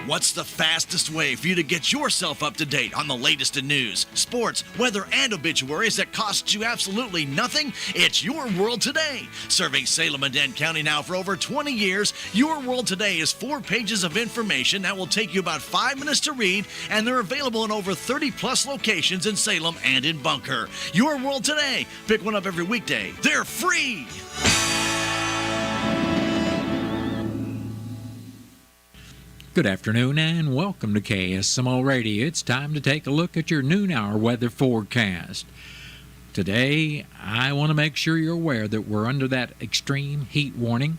What's the fastest way for you to get yourself up to date on the latest in news, sports, weather, and obituaries that costs you absolutely nothing? It's Your World Today. Serving Salem and Dent County now for over 20 years, Your World Today is 4 pages of information that will take you about 5 minutes to read, and they're available in over 30-plus locations in Salem and in Bunker. Your World Today. Pick one up every weekday. They're free. Good afternoon and welcome to KSMO Radio. It's time to take a look at your noon hour weather forecast. Today, I want to make sure you're aware that we're under that extreme heat warning,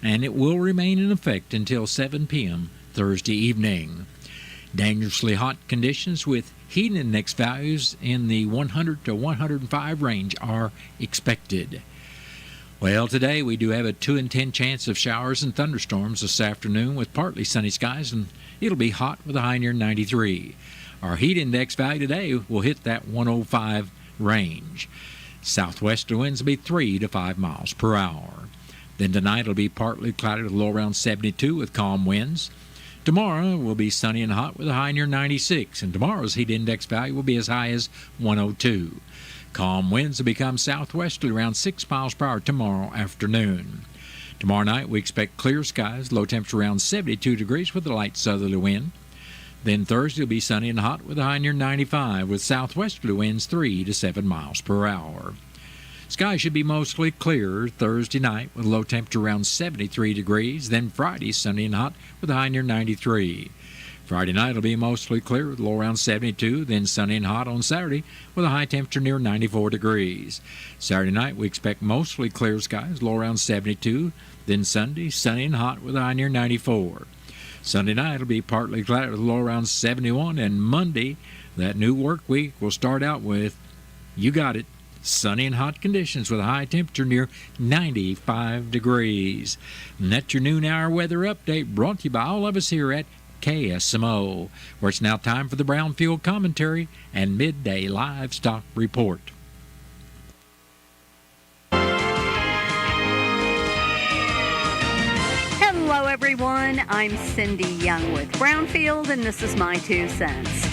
and it will remain in effect until 7 p.m. Thursday evening. Dangerously hot conditions with heat index values in the 100 to 105 range are expected. Well, today we do have a 2 in 10 chance of showers and thunderstorms this afternoon with partly sunny skies, and it'll be hot with a high near 93. Our heat index value today will hit that 105 range. Southwesterly winds will be 3 to 5 miles per hour. Then tonight it'll be partly cloudy with a low around 72 with calm winds. Tomorrow will be sunny and hot with a high near 96, and tomorrow's heat index value will be as high as 102. Calm winds will become southwesterly around 6 miles per hour tomorrow afternoon. Tomorrow night we expect clear skies, low temperature around 72 degrees with a light southerly wind. Then Thursday will be sunny and hot with a high near 95 with southwesterly winds 3 to 7 miles per hour. Skies should be mostly clear Thursday night with a low temperature around 73 degrees. Then Friday sunny and hot with a high near 93. Friday night will be mostly clear with a low around 72, then sunny and hot on Saturday with a high temperature near 94 degrees. Saturday night we expect mostly clear skies, low around 72, then Sunday sunny and hot with a high near 94. Sunday night will be partly cloudy with a low around 71, and Monday, that new work week, will start out with, you got it, sunny and hot conditions with a high temperature near 95 degrees. And that's your noon hour weather update brought to you by all of us here at KSMO, where it's now time for the Brownfield Commentary and Midday Livestock Report. Hello, everyone. I'm Cindy Young with Brownfield, and this is my 2 cents.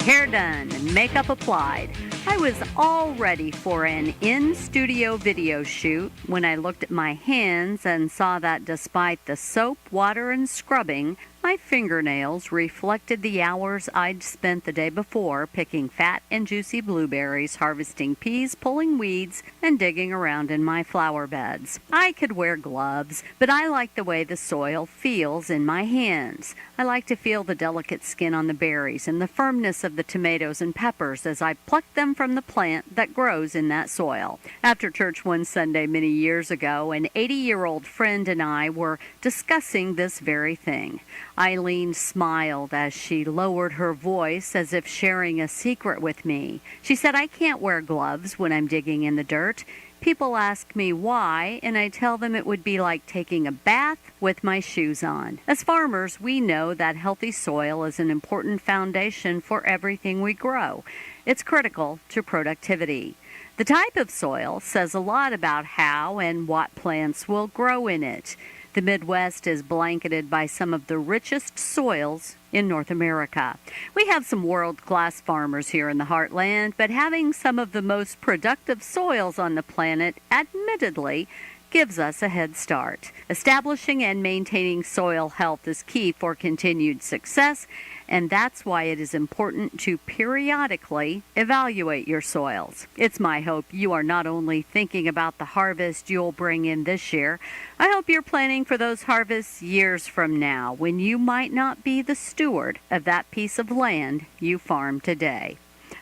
Hair done and makeup applied. I was all ready for an in-studio video shoot when I looked at my hands and saw that despite the soap, water, and scrubbing, my fingernails reflected the hours I'd spent the day before picking fat and juicy blueberries, harvesting peas, pulling weeds, and digging around in my flower beds. I could wear gloves, but I like the way the soil feels in my hands. I like to feel the delicate skin on the berries and the firmness of the tomatoes and peppers as I pluck them from the plant that grows in that soil. After church one Sunday many years ago, an 80-year-old friend and I were discussing this very thing. Eileen smiled as she lowered her voice as if sharing a secret with me. She said, I can't wear gloves when I'm digging in the dirt. People ask me why, and I tell them it would be like taking a bath with my shoes on. As farmers, we know that healthy soil is an important foundation for everything we grow. It's critical to productivity. The type of soil says a lot about how and what plants will grow in it. The Midwest is blanketed by some of the richest soils in North America. We have some world-class farmers here in the heartland, but having some of the most productive soils on the planet, admittedly, gives us a head start. Establishing and maintaining soil health is key for continued success, and that's why it is important to periodically evaluate your soils. It's my hope you are not only thinking about the harvest you'll bring in this year, I hope you're planning for those harvests years from now when you might not be the steward of that piece of land you farm today.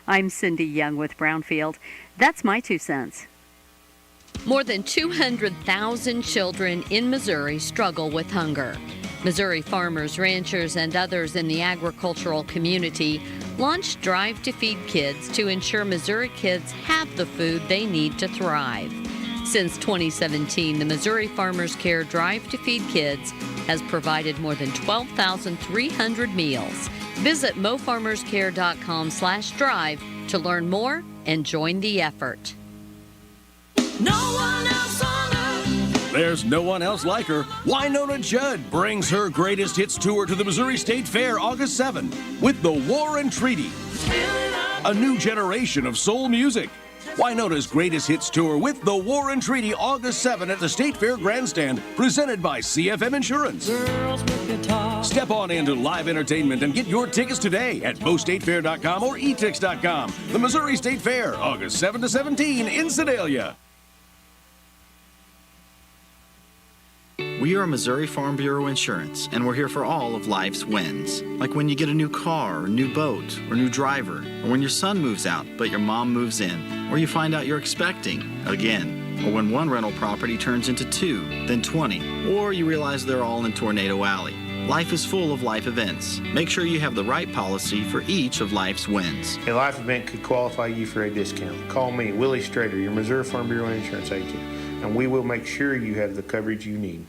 I'm Cindy Young with Brownfield. That's my 2 cents. More than 200,000 children in Missouri struggle with hunger. Missouri farmers, ranchers, and others in the agricultural community launched Drive to Feed Kids to ensure Missouri kids have the food they need to thrive. Since 2017, the Missouri Farmers Care Drive to Feed Kids has provided more than 12,300 meals. Visit mofarmerscare.com/drive to learn more and join the effort. No one else on earth There's no one else like her. Wynonna Judd brings her greatest hits tour to the Missouri State Fair August 7 with The War and Treaty. A new generation of soul music. Wynonna's greatest hits tour with The War and Treaty August 7 at the State Fair Grandstand, presented by CFM Insurance. Step on into live entertainment and get your tickets today at mostatefair.com or etix.com. The Missouri State Fair, August 7 to 17 in Sedalia. We are Missouri Farm Bureau Insurance, and we're here for all of life's wins. Like when you get a new car, or new boat, or new driver, or when your son moves out but your mom moves in, or you find out you're expecting again, or when one rental property turns into 2, then 20, or you realize they're all in Tornado Alley. Life is full of life events. Make sure you have the right policy for each of life's wins. A life event could qualify you for a discount. Call me, Willie Strader, your Missouri Farm Bureau Insurance agent, and we will make sure you have the coverage you need.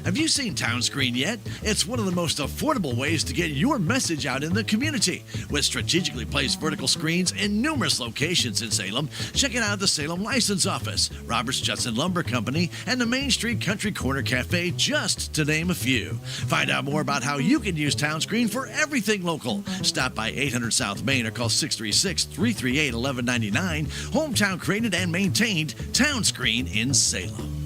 Have you seen Townscreen yet? It's one of the most affordable ways to get your message out in the community. With strategically placed vertical screens in numerous locations in Salem, check it out at the Salem License Office, Roberts Judson Lumber Company, and the Main Street Country Corner Cafe, just to name a few. Find out more about how you can use Townscreen for everything local. Stop by 800 South Main or call 636-338-1199. Hometown created and maintained, Townscreen in Salem.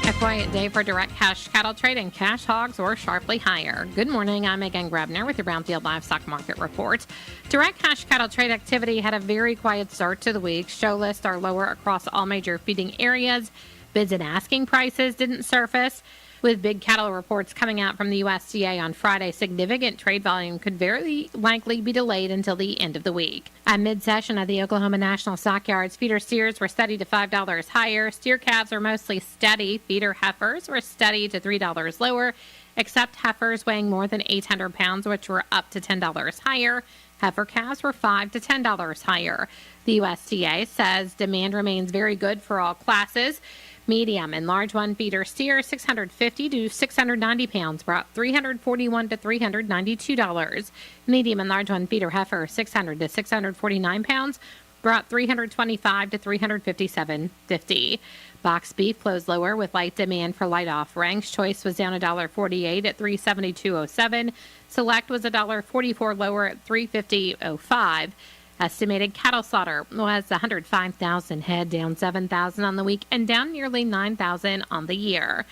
A quiet day for direct cash cattle trade, and cash hogs were sharply higher. Good morning, I'm Megan Grebner with your Brownfield Livestock Market Report. Direct cash cattle trade activity had a very quiet start to the week. Show lists are lower across all major feeding areas. Bids and asking prices didn't surface. With big cattle reports coming out from the USDA on Friday, significant trade volume could very likely be delayed until the end of the week. At mid-session at the Oklahoma National Stockyards, feeder steers were steady to $5 higher. Steer calves are mostly steady. Feeder heifers were steady to $3 lower, except heifers weighing more than 800 pounds, which were up to $10 higher. Heifer calves were $5 to $10 higher. The USDA says demand remains very good for all classes. Medium and large one feeder steer 650 to 690 pounds brought $341 to $392. Medium and large one feeder heifer 600 to 649 pounds brought $325 to $357.50. Box beef closed lower with light demand for light off ranks. Choice was down $1.48 at $372.07. Select was $1.44 lower at $350.05. Estimated cattle slaughter was 105,000 head, down 7,000 on the week and down nearly 9,000 on the year.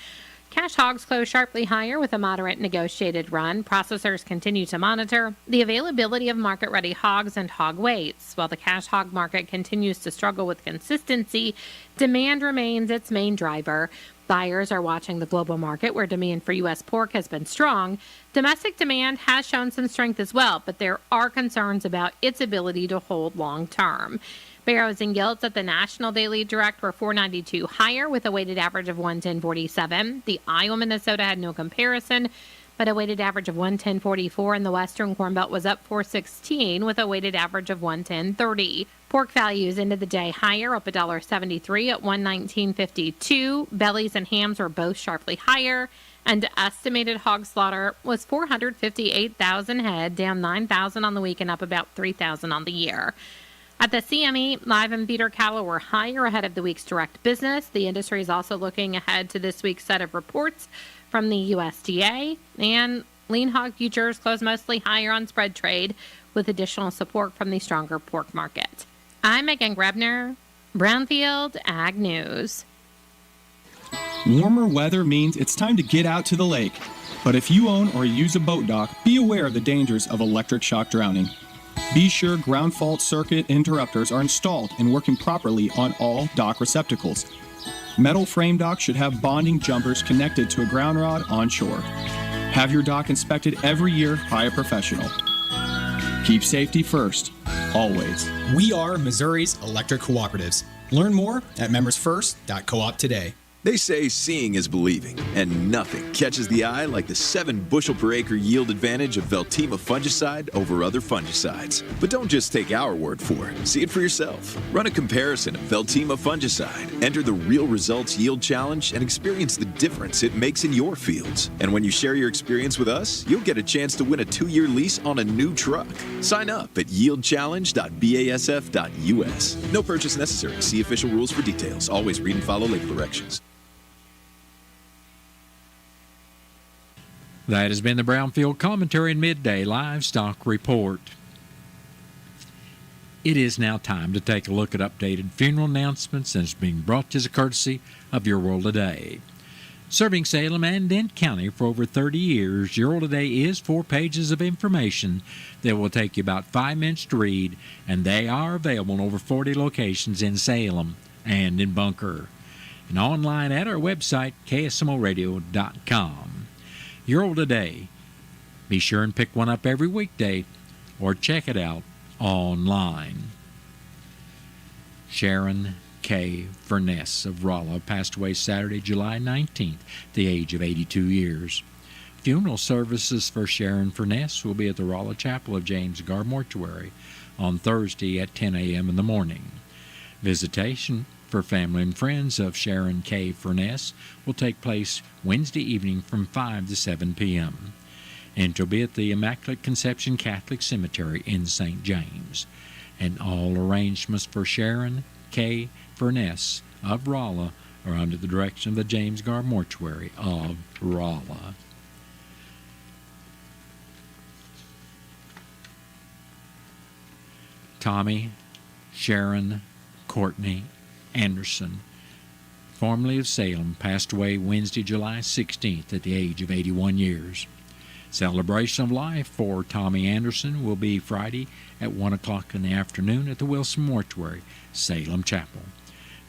Cash hogs closed sharply higher with a moderate negotiated run. Processors continue to monitor the availability of market-ready hogs and hog weights. While the cash hog market continues to struggle with consistency, demand remains its main driver. Buyers are watching the global market where demand for U.S. pork has been strong. Domestic demand has shown some strength as well, but there are concerns about its ability to hold long term. Barrows and gilts at the National Daily Direct were $4.92 higher with a weighted average of $110.47. The Iowa, Minnesota had no comparison, but a weighted average of $110.44, and the Western Corn Belt was up $4.16 with a weighted average of $110.30. Pork values ended the day higher, up $1.73 at $119.52. Bellies and hams were both sharply higher, and estimated hog slaughter was 458,000 head, down 9,000 on the week and up about 3,000 on the year. At the CME, live and feeder cattle were higher ahead of the week's direct business. The industry is also looking ahead to this week's set of reports from the USDA, and lean hog futures closed mostly higher on spread trade with additional support from the stronger pork market. I'm Megan Grebner, Brownfield Ag News. Warmer weather means it's time to get out to the lake. But if you own or use a boat dock, be aware of the dangers of electric shock drowning. Be sure ground fault circuit interrupters are installed and working properly on all dock receptacles. Metal frame docks should have bonding jumpers connected to a ground rod on shore. Have your dock inspected every year by a professional. Keep safety first, always. We are Missouri's electric cooperatives. Learn more at membersfirst.coop today. They say seeing is believing, and nothing catches the eye like the 7 bushel per acre yield advantage of Veltima fungicide over other fungicides. But don't just take our word for it. See it for yourself. Run a comparison of Veltima fungicide. Enter the Real Results Yield Challenge and experience the difference it makes in your fields. And when you share your experience with us, you'll get a chance to win a 2-year lease on a new truck. Sign up at yieldchallenge.basf.us. No purchase necessary. See official rules for details. Always read and follow label directions. That has been the Brownfield Commentary and Midday Livestock Report. It is now time to take a look at updated funeral announcements, and it's being brought to you as a courtesy of Your World Today. Serving Salem and Dent County for over 30 years, Your World Today is 4 pages of information that will take you about 5 minutes to read, and they are available in over 40 locations in Salem and in Bunker, and online at our website, KSMOradio.com. Your World Today. Be sure and pick one up every weekday or check it out online. Sharon K. Furness of Rolla passed away Saturday, July 19th, at the age of 82 years. Funeral services for Sharon Furness will be at the Rolla Chapel of James Gar Mortuary on Thursday at 10 a.m. in the morning. Visitation for family and friends of Sharon K. Furness will take place Wednesday evening from 5 to 7 p.m. and to be at the Immaculate Conception Catholic Cemetery in St. James. And all arrangements for Sharon K. Furness of Rolla are under the direction of the James Gar Mortuary of Rolla. Tommy, Sharon, Courtney Anderson, formerly of Salem, passed away Wednesday, July 16th at the age of 81 years. Celebration of life for Tommy Anderson will be Friday at 1 o'clock in the afternoon at the Wilson Mortuary, Salem Chapel.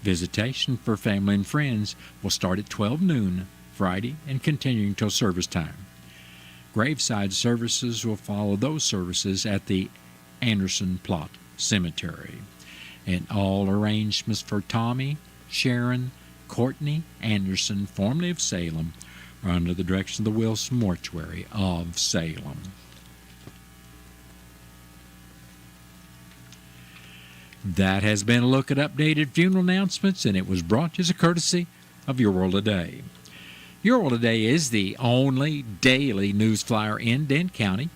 Visitation for family and friends will start at 12 noon Friday and continue until service time. Graveside services will follow those services at the Anderson Plot Cemetery. And all arrangements for Tommy, Sharon, Courtney Anderson, formerly of Salem, are under the direction of the Wilson Mortuary of Salem. That has been a look at updated funeral announcements, and it was brought to you as a courtesy of Your World Today. Your World Today is the only daily news flyer in Dent County.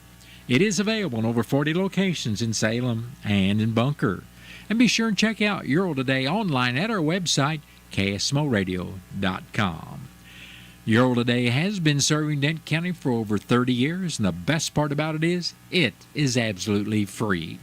It is available in over 40 locations in Salem and in Bunker. And be sure and check out Your World Today online at our website, KSMOradio.com. Your World Today has been serving Dent County for over 30 years, and the best part about it is absolutely free.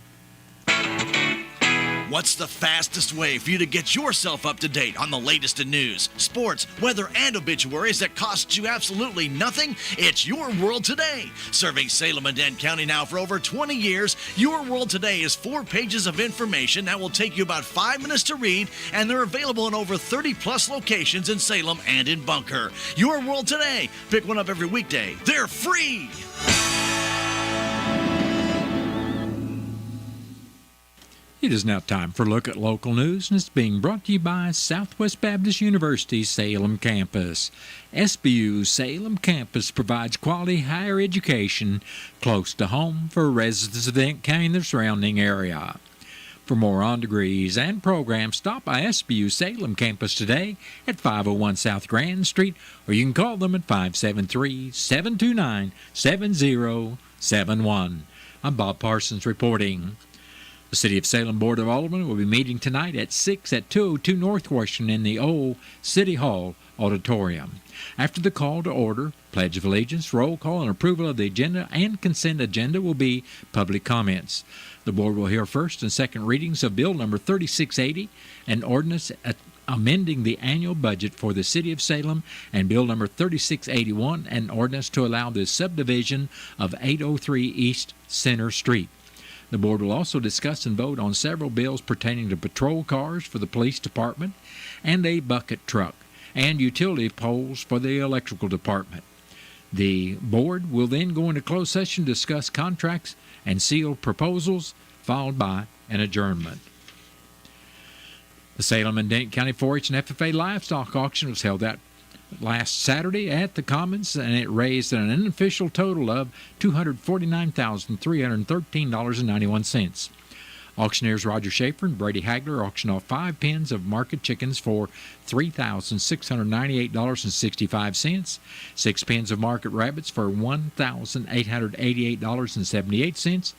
What's the fastest way for you to get yourself up to date on the latest in news, sports, weather, and obituaries that cost you absolutely nothing? It's Your World Today. Serving Salem and Dent County now for over 20 years, Your World Today is 4 pages of information that will take you about 5 minutes to read, and they're available in over 30-plus locations in Salem and in Bunker. Your World Today. Pick one up every weekday. They're free! It is now time for a look at local news, and it's being brought to you by Southwest Baptist University Salem Campus. SBU Salem Campus provides quality higher education close to home for residents of Dent County and the surrounding area. For more on degrees and programs, stop by SBU Salem Campus today at 501 South Grand Street, or you can call them at 573-729-7071. I'm Bob Parsons reporting. The City of Salem Board of Aldermen will be meeting tonight at 6 at 202 North Washington in the old City Hall auditorium. After the call to order, Pledge of Allegiance, roll call, and approval of the agenda and consent agenda will be public comments. The board will hear first and second readings of Bill number 3680, an ordinance amending the annual budget for the City of Salem, and Bill number 3681, an ordinance to allow the subdivision of 803 East Center Street. The board will also discuss and vote on several bills pertaining to patrol cars for the police department and a bucket truck and utility poles for the electrical department. The board will then go into closed session to discuss contracts and seal proposals, followed by an adjournment. The The Salem and Dent County 4-H and FFA livestock auction was held out last Saturday at the Commons, and it raised an unofficial total of $249,313.91. Auctioneers Roger Schaefer and Brady Hagler auctioned off 5 pens of market chickens for $3,698.65, 6 pens of market rabbits for $1,888.78,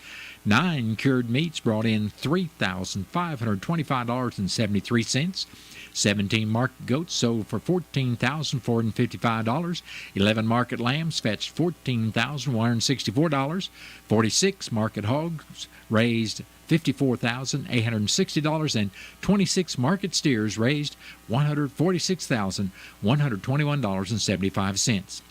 9 cured meats brought in $3,525.73, 17 market goats sold for $14,455, 11 market lambs fetched $14,164, 46 market hogs raised $54,860, and 26 market steers raised $146,121.75.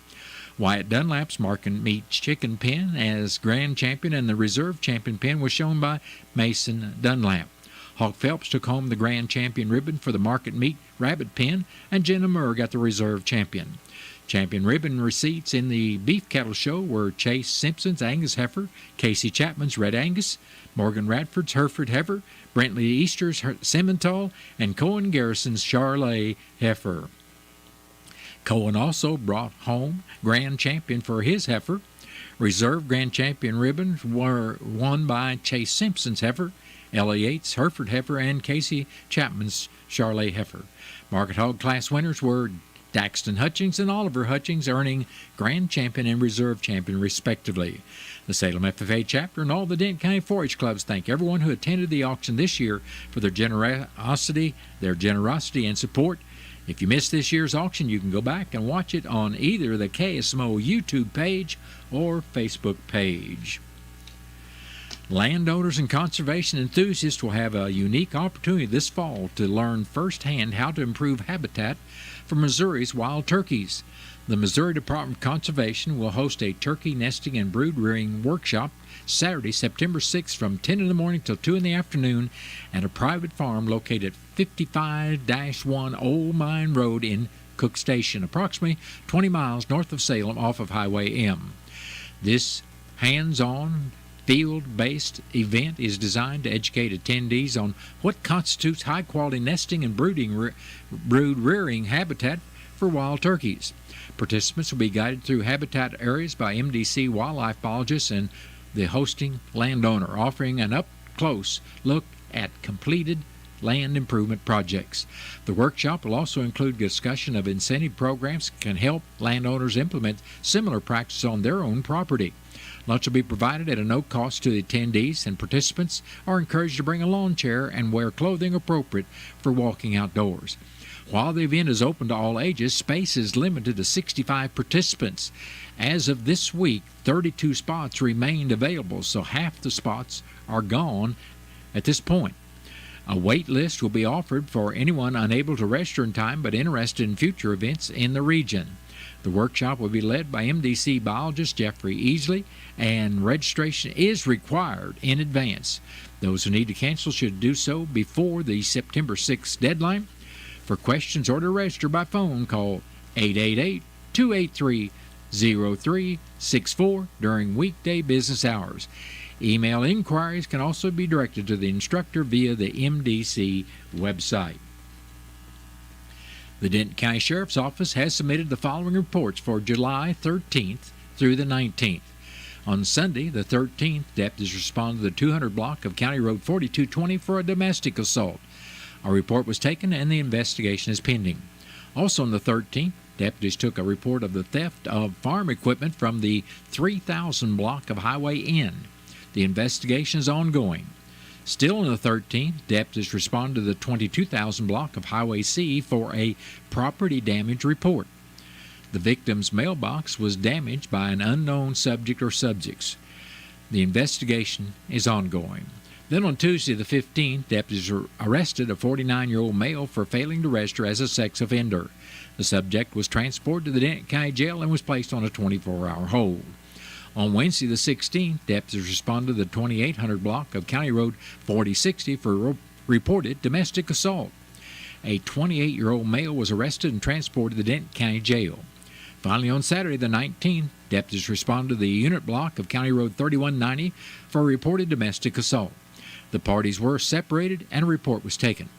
Wyatt Dunlap's market meat chicken pen as grand champion and the reserve champion pen was shown by Mason Dunlap. Hawk Phelps took home the grand champion ribbon for the market meat rabbit pen, and Jenna Murr got the reserve champion. Champion ribbon receipts in the beef cattle show were Chase Simpson's Angus heifer, Casey Chapman's Red Angus, Morgan Radford's Hereford heifer, Brentley Easter's Simmental, and Cohen Garrison's Charolais heifer. Cohen also brought home grand champion for his heifer. Reserve grand champion ribbons were won by Chase Simpson's heifer, Ellie Yates' Hereford heifer, and Casey Chapman's Charolais heifer. Market hog class winners were Daxton Hutchings and Oliver Hutchings, earning grand champion and reserve champion respectively. The Salem FFA chapter and all the Dent County 4-H clubs thank everyone who attended the auction this year for their generosity and support. If you missed this year's auction, you can go back and watch it on either the KSMO YouTube page or Facebook page. Landowners and conservation enthusiasts will have a unique opportunity this fall to learn firsthand how to improve habitat for Missouri's wild turkeys. The Missouri Department of Conservation will host a turkey nesting and brood rearing workshop Saturday, September 6th from 10 in the morning till 2 in the afternoon at a private farm located at 55-1 Old Mine Road in Cook Station, approximately 20 miles north of Salem off of Highway M. This hands-on field-based event is designed to educate attendees on what constitutes high-quality nesting and brood rearing habitat for wild turkeys. Participants will be guided through habitat areas by MDC wildlife biologists and the hosting landowner, offering an up-close look at completed land improvement projects. The workshop will also include discussion of incentive programs that can help landowners implement similar practices on their own property. Lunch will be provided at a no cost to the attendees, and participants are encouraged to bring a lawn chair and wear clothing appropriate for walking outdoors. While the event is open to all ages, space is limited to 65 participants. As of this week, 32 spots remained available, so half the spots are gone at this point. A wait list will be offered for anyone unable to register in time but interested in future events in the region. The workshop will be led by MDC biologist Jeffrey Easley, and registration is required in advance. Those who need to cancel should do so before the September 6th deadline. For questions or to register by phone, call 888-283-0364 during weekday business hours. Email inquiries can also be directed to the instructor via the MDC website. The Denton County Sheriff's Office has submitted the following reports for July 13th through the 19th. On Sunday, the 13th, deputies responded to the 200 block of County Road 4220 for a domestic assault. A report was taken and the investigation is pending. Also on the 13th, deputies took a report of the theft of farm equipment from the 3000 block of Highway N. The investigation is ongoing. Still on the 13th, deputies responded to the 22,000 block of Highway C for a property damage report. The victim's mailbox was damaged by an unknown subject or subjects. The investigation is ongoing. Then on Tuesday the 15th, deputies arrested a 49-year-old male for failing to register as a sex offender. The subject was transported to the Denton County Jail and was placed on a 24-hour hold. On Wednesday the 16th, deputies responded to the 2800 block of County Road 4060 for reported domestic assault. A 28-year-old male was arrested and transported to the Denton County Jail. Finally, on Saturday the 19th, deputies responded to the unit block of County Road 3190 for reported domestic assault. The parties were separated and a report was taken.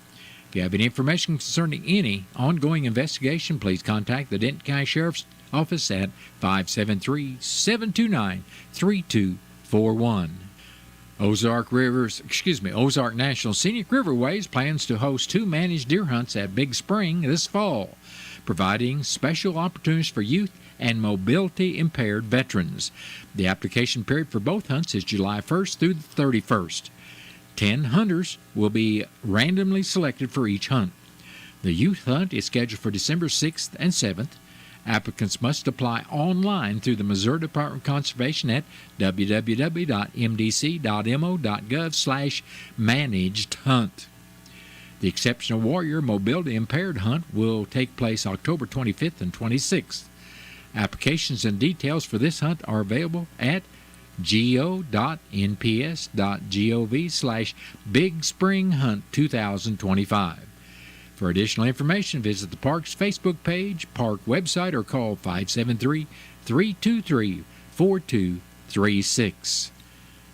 If you have any information concerning any ongoing investigation, please contact the Denton County Sheriff's Office at 573-729-3241. Ozark National Scenic Riverways plans to host 2 managed deer hunts at Big Spring this fall, providing special opportunities for youth and mobility-impaired veterans. The application period for both hunts is July 1st through the 31st. 10 hunters will be randomly selected for each hunt. The youth hunt is scheduled for December 6th and 7th. Applicants must apply online through the Missouri Department of Conservation at www.mdc.mo.gov/managed-hunt. The Exceptional Warrior Mobility Impaired Hunt will take place October 25th and 26th. Applications and details for this hunt are available at go.nps.gov/Big Spring Hunt 2025. For additional information, visit the park's Facebook page, park website, or call 573-323-4236.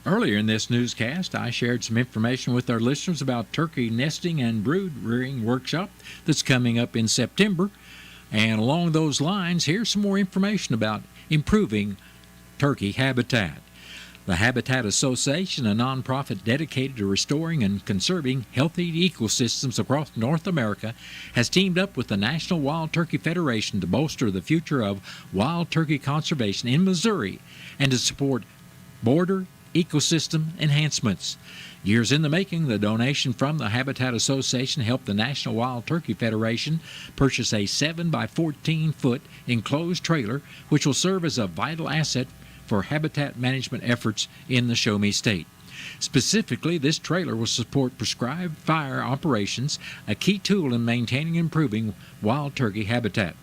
Earlier in this newscast, I shared some information with our listeners about turkey nesting and brood rearing workshop that's coming up in September. And along those lines, here's some more information about improving turkey habitat. The Habitat Association, a nonprofit dedicated to restoring and conserving healthy ecosystems across North America, has teamed up with the National Wild Turkey Federation to bolster the future of wild turkey conservation in Missouri and to support border ecosystem enhancements. Years in the making, the donation from the Habitat Association helped the National Wild Turkey Federation purchase a 7 by 14-foot enclosed trailer, which will serve as a vital asset for habitat management efforts in the Show Me State. Specifically, this trailer will support prescribed fire operations, a key tool in maintaining and improving wild turkey habitat.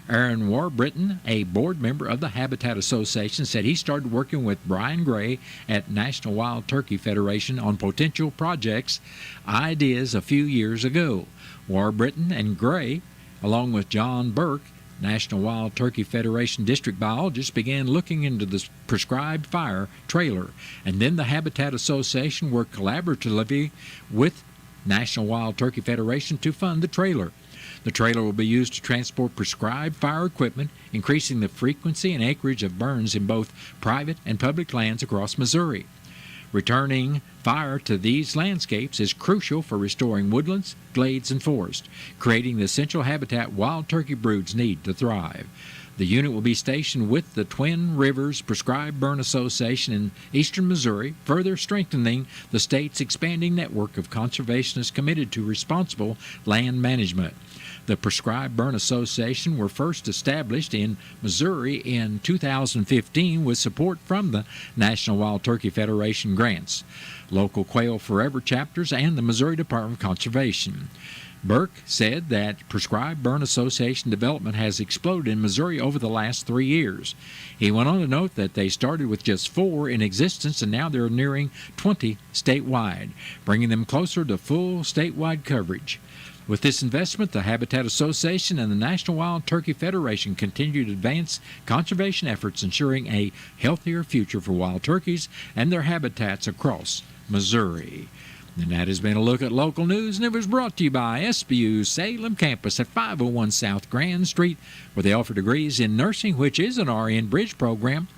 Aaron Warbritton, a board member of the Habitat Association, said he started working with Brian Gray at National Wild Turkey Federation on potential projects ideas a few years ago. Warbritton and Gray, along with John Burke, National Wild Turkey Federation district biologists, began looking into the prescribed fire trailer, and then the Habitat Association worked collaboratively with National Wild Turkey Federation to fund the trailer. The trailer will be used to transport prescribed fire equipment, increasing the frequency and acreage of burns in both private and public lands across Missouri. Returning fire to these landscapes is crucial for restoring woodlands, glades, and forests, creating the essential habitat wild turkey broods need to thrive. The unit will be stationed with the Twin Rivers Prescribed Burn Association in eastern Missouri, further strengthening the state's expanding network of conservationists committed to responsible land management. The Prescribed Burn Association were first established in Missouri in 2015 with support from the National Wild Turkey Federation grants, local Quail Forever chapters, and the Missouri Department of Conservation. Burke said that Prescribed Burn Association development has exploded in Missouri over the last 3 years. He went on to note that they started with just 4 in existence and now they're nearing 20 statewide, bringing them closer to full statewide coverage. With this investment, the Habitat Association and the National Wild Turkey Federation continue to advance conservation efforts, ensuring a healthier future for wild turkeys and their habitats across Missouri. And that has been a look at local news, and it was brought to you by SBU's Salem campus at 501 South Grand Street, where they offer degrees in nursing, which is an RN Bridge program,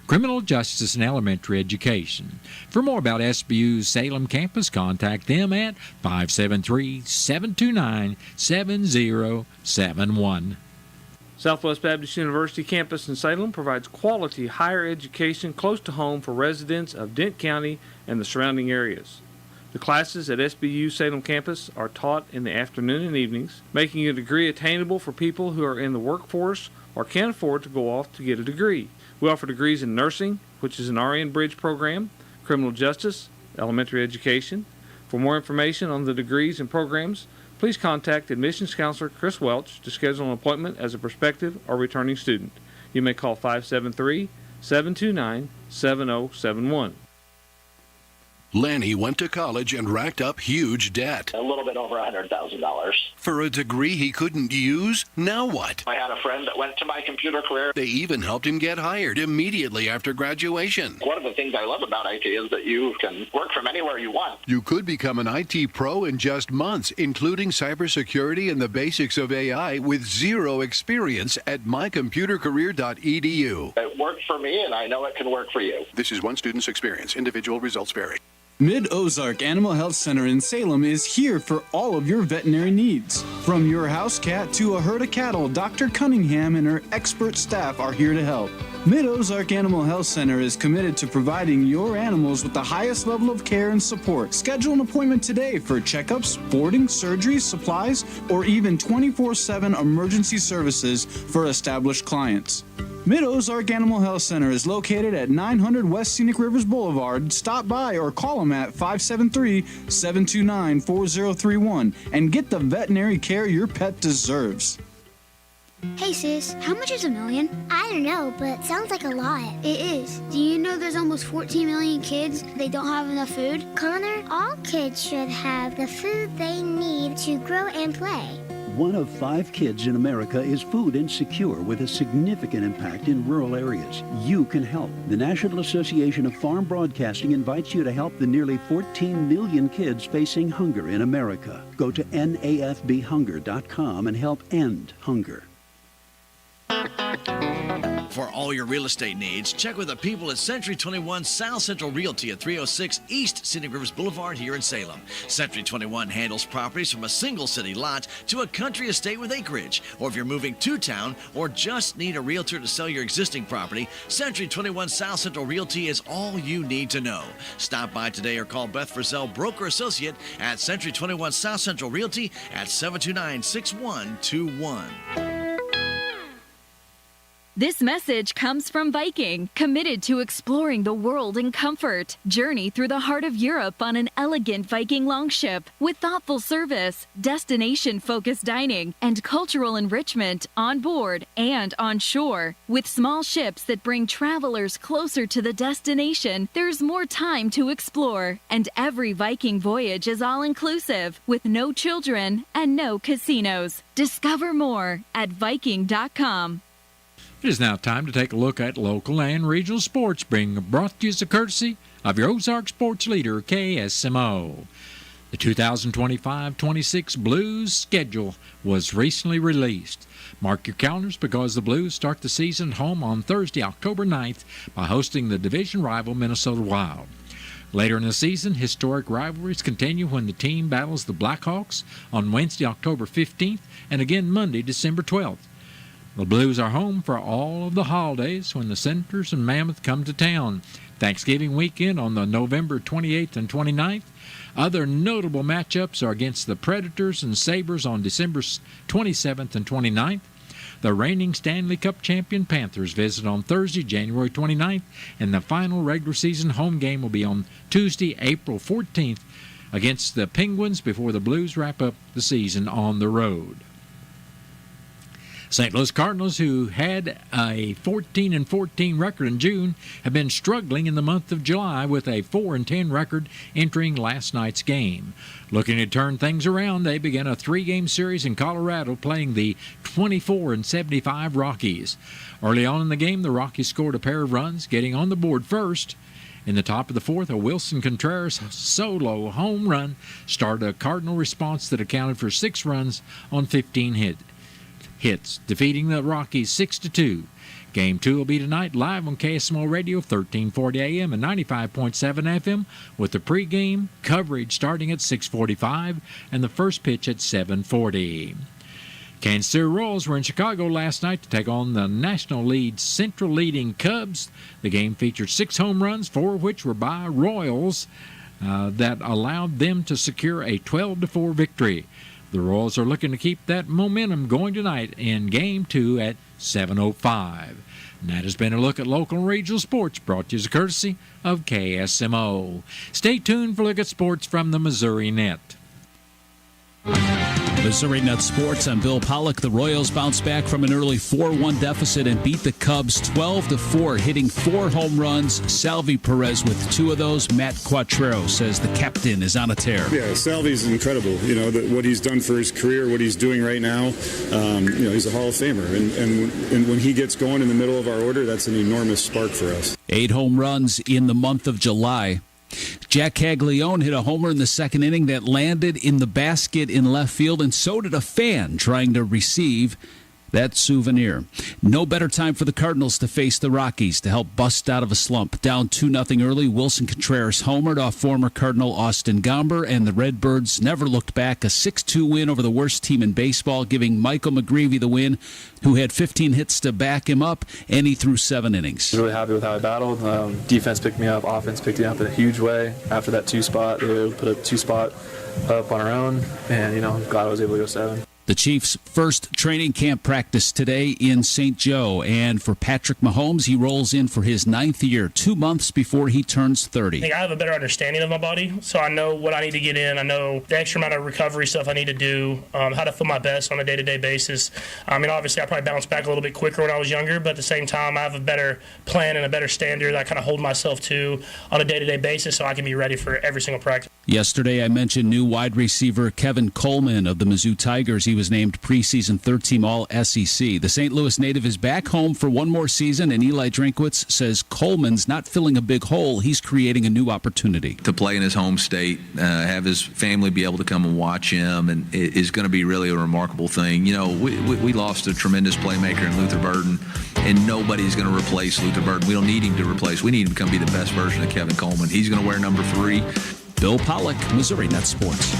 criminal justice, and elementary education. For more about SBU's Salem campus, contact them at 573-729-7071. Southwest Baptist University campus in Salem provides quality higher education close to home for residents of Dent County and the surrounding areas. The classes at SBU Salem campus are taught in the afternoon and evenings, making a degree attainable for people who are in the workforce or can't afford to go off to get a degree. We offer degrees in nursing, which is an RN Bridge program, criminal justice, elementary education. For more information on the degrees and programs, please contact admissions counselor Chris Welch to schedule an appointment as a prospective or returning student. You may call 573-729-7071. Lanny went to college and racked up huge debt. A little bit over $100,000. For a degree he couldn't use? Now what? I had a friend that went to my computer career. They even helped him get hired immediately after graduation. One of the things I love about IT is that you can work from anywhere you want. You could become an IT pro in just months, including cybersecurity and the basics of AI with zero experience at mycomputercareer.edu. It worked for me, and I know it can work for you. This is one student's experience. Individual results vary. Mid-Ozark Animal Health Center in Salem is here for all of your veterinary needs. From your house cat to a herd of cattle, Dr. Cunningham and her expert staff are here to help. Mid-Ozark Animal Health Center is committed to providing your animals with the highest level of care and support. Schedule an appointment today for checkups, boarding, surgeries, supplies, or even 24/7 emergency services for established clients. Mid-Ozark Animal Health Center is located at 900 West Scenic Rivers Boulevard. Stop by or call them at 573-729-4031 and get the veterinary care your pet deserves. Hey sis, how much is $1 million? I don't know, but it sounds like a lot. It is. Do you know there's almost 14 million kids they don't have enough food? Connor, all kids should have the food they need to grow and play. 1 of 5 kids in America is food insecure with a significant impact in rural areas. You can help. The National Association of Farm Broadcasting invites you to help the nearly 14 million kids facing hunger in America. Go to nafbhunger.com and help end hunger. For all your real estate needs, check with the people at Century 21 South Central Realty at 306 East Scenic Rivers Boulevard here in Salem. Century 21 handles properties from a single city lot to a country estate with acreage. Or if you're moving to town or just need a realtor to sell your existing property, Century 21 South Central Realty is all you need to know. Stop by today or call Beth Frizzell, Broker Associate at Century 21 South Central Realty at 729-6121. This message comes from Viking, committed to exploring the world in comfort. Journey through the heart of Europe on an elegant Viking longship with thoughtful service, destination-focused dining, and cultural enrichment on board and on shore. With small ships that bring travelers closer to the destination, there's more time to explore. And every Viking voyage is all-inclusive, with no children and no casinos. Discover more at Viking.com. It is now time to take a look at local and regional sports, being brought to you as a courtesy of your Ozark sports leader, KSMO. The 2025-26 Blues schedule was recently released. Mark your calendars because the Blues start the season at home on Thursday, October 9th by hosting the division rival Minnesota Wild. Later in the season, historic rivalries continue when the team battles the Blackhawks on Wednesday, October 15th, and again Monday, December 12th. The Blues are home for all of the holidays when the Senators and Mammoth come to town. Thanksgiving weekend on the November 28th and 29th. Other notable matchups are against the Predators and Sabres on December 27th and 29th. The reigning Stanley Cup champion Panthers visit on Thursday, January 29th, and the final regular season home game will be on Tuesday, April 14th against the Penguins before the Blues wrap up the season on the road. St. Louis Cardinals, who had a 14-14 record in June, have been struggling in the month of July with a 4-10 record entering last night's game. Looking to turn things around, they began a 3-game series in Colorado playing the 24-75 Rockies. Early on in the game, the Rockies scored a pair of runs, getting on the board first. In the top of the fourth, a Wilson Contreras solo home run started a Cardinal response that accounted for 6 runs on 15 hits, defeating the Rockies 6-2. Game 2 will be tonight live on KSMO Radio, 1340 AM and 95.7 FM, with the pregame coverage starting at 6:45 and the first pitch at 7:40. Kansas City Royals were in Chicago last night to take on the National League Central leading Cubs. The game featured 6 home runs, 4 of which were by Royals, that allowed them to secure a 12-4 victory. The Royals are looking to keep that momentum going tonight in Game 2 at 7:05. And that has been a look at local and regional sports brought to you as a courtesy of KSMO. Stay tuned for a look at sports from the Missouri Net. Missouri Net Sports, I'm Bill Pollock. The Royals bounced back from an early 4-1 deficit and beat the Cubs 12-4, hitting 4 home runs. Salvi Perez with 2 of those. Matt Quattrero says the captain is on a tear. Yeah, Salvi's incredible. You know, what he's done for his career, what he's doing right now. He's a Hall of Famer. And when he gets going in the middle of our order, that's an enormous spark for us. 8 home runs in the month of July. Jack Caglione hit a homer in the second inning that landed in the basket in left field, and so did a fan trying to receive that souvenir. No better time for the Cardinals to face the Rockies to help bust out of a slump. Down 2-0 early, Wilson Contreras homered off former Cardinal Austin Gomber, and the Redbirds never looked back. A 6-2 win over the worst team in baseball, giving Michael McGreevy the win, who had 15 hits to back him up, and he threw 7 innings. Really happy with how I battled. Defense picked me up, offense picked me up in a huge way. After that 2-spot, they were able to put a 2-spot up on our own, and glad I was able to go 7. The Chiefs' first training camp practice today in St. Joe. And for Patrick Mahomes, he rolls in for his 9th year, 2 months before he turns 30. I think I have a better understanding of my body, so I know what I need to get in. I know the extra amount of recovery stuff I need to do, how to feel my best on a day-to-day basis. Obviously, I probably bounced back a little bit quicker when I was younger, but at the same time, I have a better plan and a better standard that I kind of hold myself to on a day-to-day basis so I can be ready for every single practice. Yesterday, I mentioned new wide receiver Kevin Coleman of the Mizzou Tigers. He was named preseason third-team All-SEC. The St. Louis native is back home for one more season, and Eli Drinkwitz says Coleman's not filling a big hole. He's creating a new opportunity. To play in his home state, have his family be able to come and watch him, and it is going to be really a remarkable thing. We lost a tremendous playmaker in Luther Burden, and nobody's going to replace Luther Burden. We don't need him to replace. We need him to come be the best version of Kevin Coleman. He's going to wear number 3. Bill Pollock, Missouri Net Sports.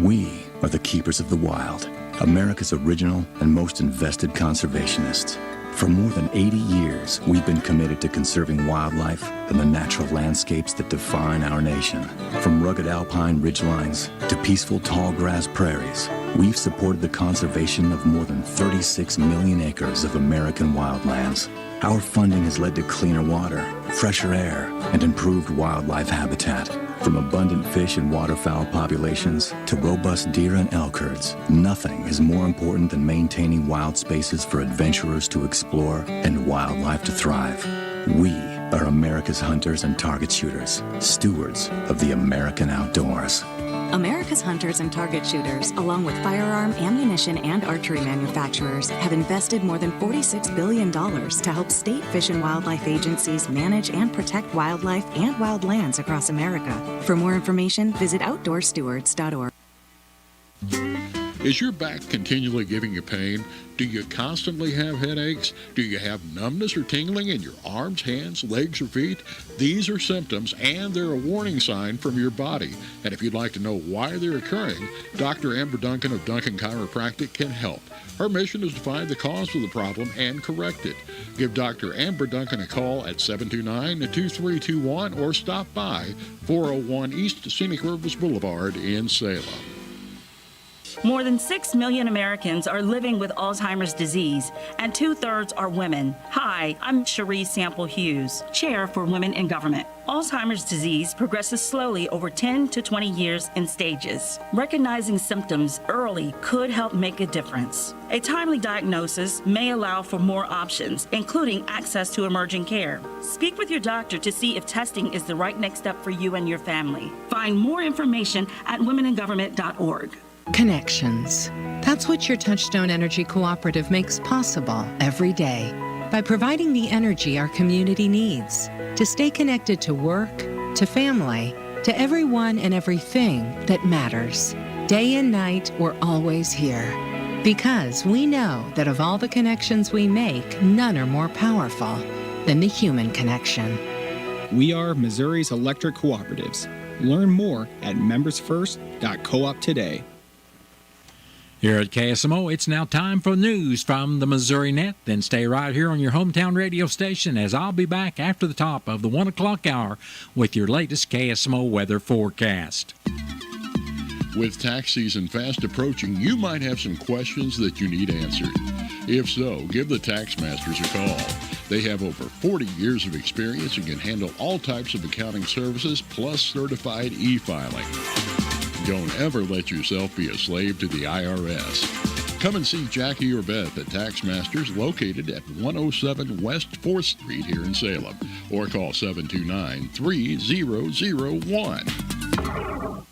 We are the keepers of the wild, America's original and most invested conservationists. For more than 80 years, we've been committed to conserving wildlife and the natural landscapes that define our nation. From rugged alpine ridgelines to peaceful tall grass prairies, we've supported the conservation of more than 36 million acres of American wildlands. Our funding has led to cleaner water, fresher air, and improved wildlife habitat. From abundant fish and waterfowl populations to robust deer and elk herds, nothing is more important than maintaining wild spaces for adventurers to explore and wildlife to thrive. We are America's hunters and target shooters, stewards of the American outdoors. America's hunters and target shooters, along with firearm, ammunition, and archery manufacturers, have invested more than $46 billion to help state fish and wildlife agencies manage and protect wildlife and wildlands across America. For more information, visit outdoorstewards.org. Is your back continually giving you pain? Do you constantly have headaches? Do you have numbness or tingling in your arms, hands, legs, or feet? These are symptoms, and they're a warning sign from your body. And if you'd like to know why they're occurring, Dr. Amber Duncan of Duncan Chiropractic can help. Her mission is to find the cause of the problem and correct it. Give Dr. Amber Duncan a call at 729-2321 or stop by 401 East Scenic Rivers Boulevard in Salem. More than 6 million Americans are living with Alzheimer's disease, and 2/3 are women. Hi, I'm Cherie Sample Hughes, Chair for Women in Government. Alzheimer's disease progresses slowly over 10 to 20 years in stages. Recognizing symptoms early could help make a difference. A timely diagnosis may allow for more options, including access to emerging care. Speak with your doctor to see if testing is the right next step for you and your family. Find more information at womeningovernment.org. Connections. That's what your Touchstone Energy Cooperative makes possible every day by providing the energy our community needs to stay connected to work, to family, to everyone and everything that matters. Day and night, we're always here because we know that of all the connections we make, none are more powerful than the human connection. We are Missouri's electric cooperatives. Learn more at membersfirst.coop today. Here at KSMO, it's now time for news from the Missouri Net. Then stay right here on your hometown radio station as I'll be back after the top of the 1 o'clock hour with your latest KSMO weather forecast. With tax season fast approaching, you might have some questions that you need answered. If so, give the Tax Masters a call. They have over 40 years of experience and can handle all types of accounting services plus certified e-filing. Don't ever let yourself be a slave to the IRS. Come and see Jackie or Beth at Tax Masters, located at 107 West 4th Street here in Salem, or call 729-3001.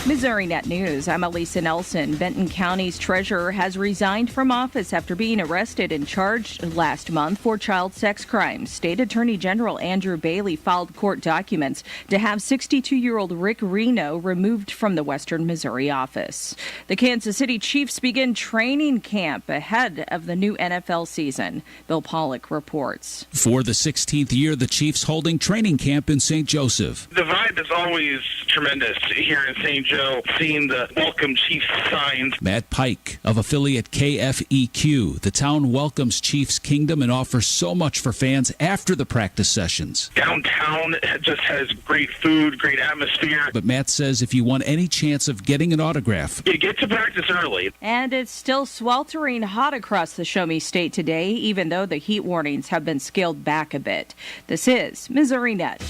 Missouri Net News, I'm Elisa Nelson. Benton County's treasurer has resigned from office after being arrested and charged last month for child sex crimes. State Attorney General Andrew Bailey filed court documents to have 62-year-old Rick Reno removed from the Western Missouri office. The Kansas City Chiefs begin training camp ahead of the new NFL season. Bill Pollock reports. For the 16th year, the Chiefs holding training camp in St. Joseph. The vibe is always tremendous here in St. Joe, seeing the Welcome Chiefs signs. Matt Pike of affiliate KFEQ. The town welcomes Chiefs Kingdom and offers so much for fans after the practice sessions. Downtown just has great food, great atmosphere. But Matt says if you want any chance of getting an autograph, you get to practice early. And it's still sweltering hot across the Show Me State today, even though the heat warnings have been scaled back a bit. This is Missouri Net.